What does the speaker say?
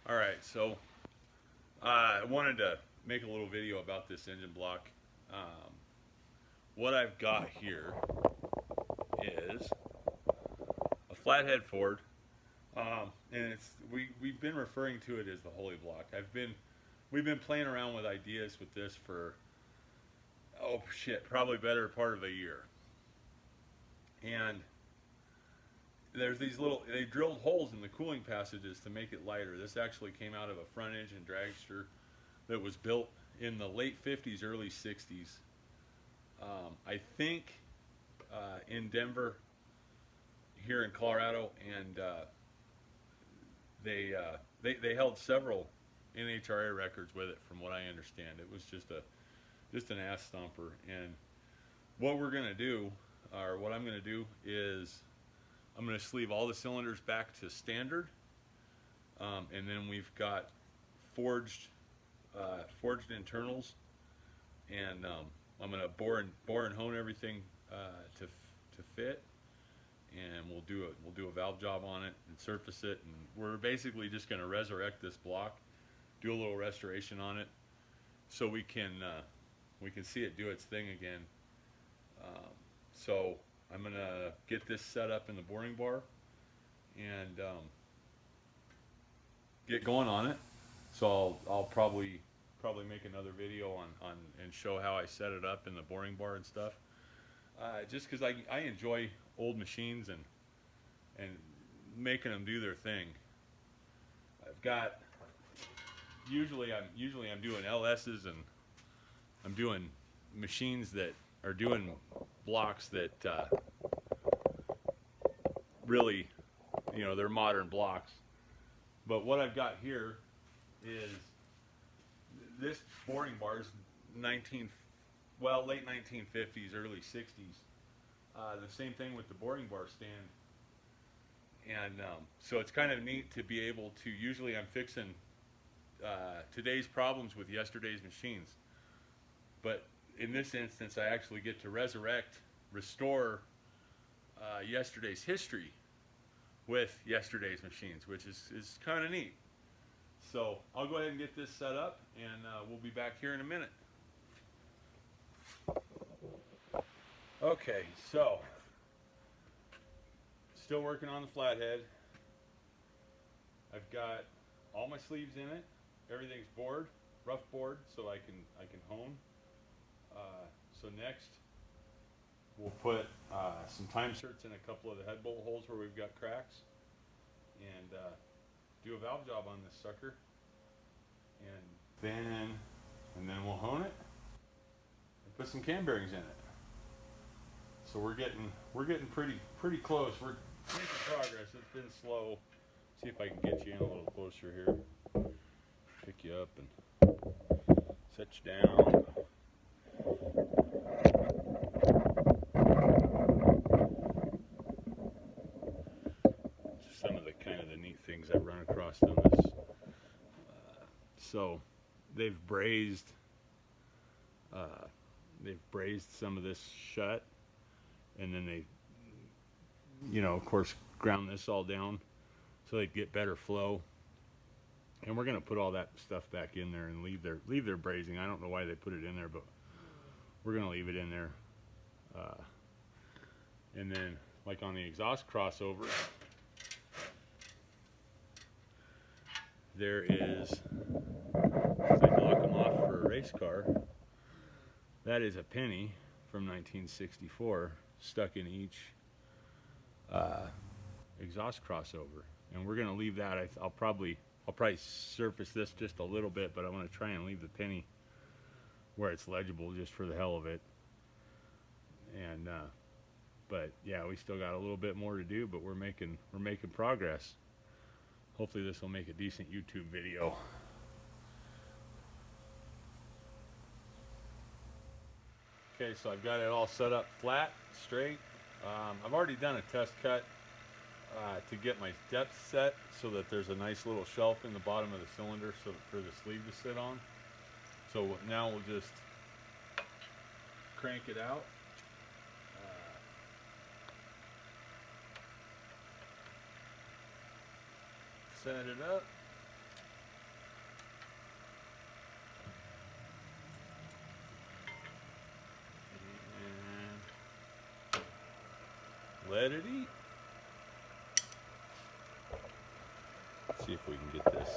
All right, so I wanted to make a little video about this engine block. Um, what I've got here is a flathead Ford, and we've been referring to it as the Holy Block. We've been playing around with ideas with this for probably better part of a year, and there's these they drilled holes in the cooling passages to make it lighter. This actually came out of a front engine dragster that was built in the late 50s, early 60s. I think in Denver, here in Colorado, and they held several NHRA records with it, from what I understand. It was just an ass thumper. And what we're gonna do, or what I'm gonna do, is I'm gonna sleeve all the cylinders back to standard, and then we've got forged forged internals, and I'm gonna bore and hone everything to fit, and we'll do a valve job on it and surface it, and we're basically just gonna resurrect this block, do a little restoration on it, so we can see it do its thing again. So I'm gonna get this set up in the boring bar and get going on it. So I'll probably make another video on and show how I set it up in the boring bar and stuff. Just because I enjoy old machines and making them do their thing. I've got usually I'm doing LSs, and I'm doing machines that are doing blocks that really, they're modern blocks. But what I've got here is this boring bar is late 1950s, early 60s. The same thing with the boring bar stand, and so it's kind of neat to be able to. Usually, I'm fixing today's problems with yesterday's machines, but in this instance, I actually get to restore yesterday's history with yesterday's machines, which is kind of neat. So I'll go ahead and get this set up, and we'll be back here in a minute. Okay, so still working on the flathead. I've got all my sleeves in it. Everything's bored, rough board, so I can hone. So next, we'll put some time certs in a couple of the head bolt holes where we've got cracks, and do a valve job on this sucker, and then we'll hone it and put some cam bearings in it. So we're getting pretty close. We're making progress. It's been slow. See if I can get you in a little closer here. Pick you up and set you down. Some of the neat things I've run across on this. So they've brazed some of this shut, and then they, of course, ground this all down so they get better flow. And we're gonna put all that stuff back in there and leave their brazing. I don't know why they put it in there, but we're gonna leave it in there. And then, like on the exhaust crossover, there is, as I block them off for a race car, that is a penny from 1964 stuck in each exhaust crossover, and we're gonna leave that. I'll probably surface this just a little bit, but I want to try and leave the penny where it's legible, just for the hell of it. And but yeah, we still got a little bit more to do, but we're making progress. Hopefully this will make a decent YouTube video. Okay, so I've got it all set up flat, straight. I've already done a test cut to get my depth set so that there's a nice little shelf in the bottom of the cylinder for the sleeve to sit on. So now we'll just crank it out. Set it up. Let it eat. Let's see if we can get this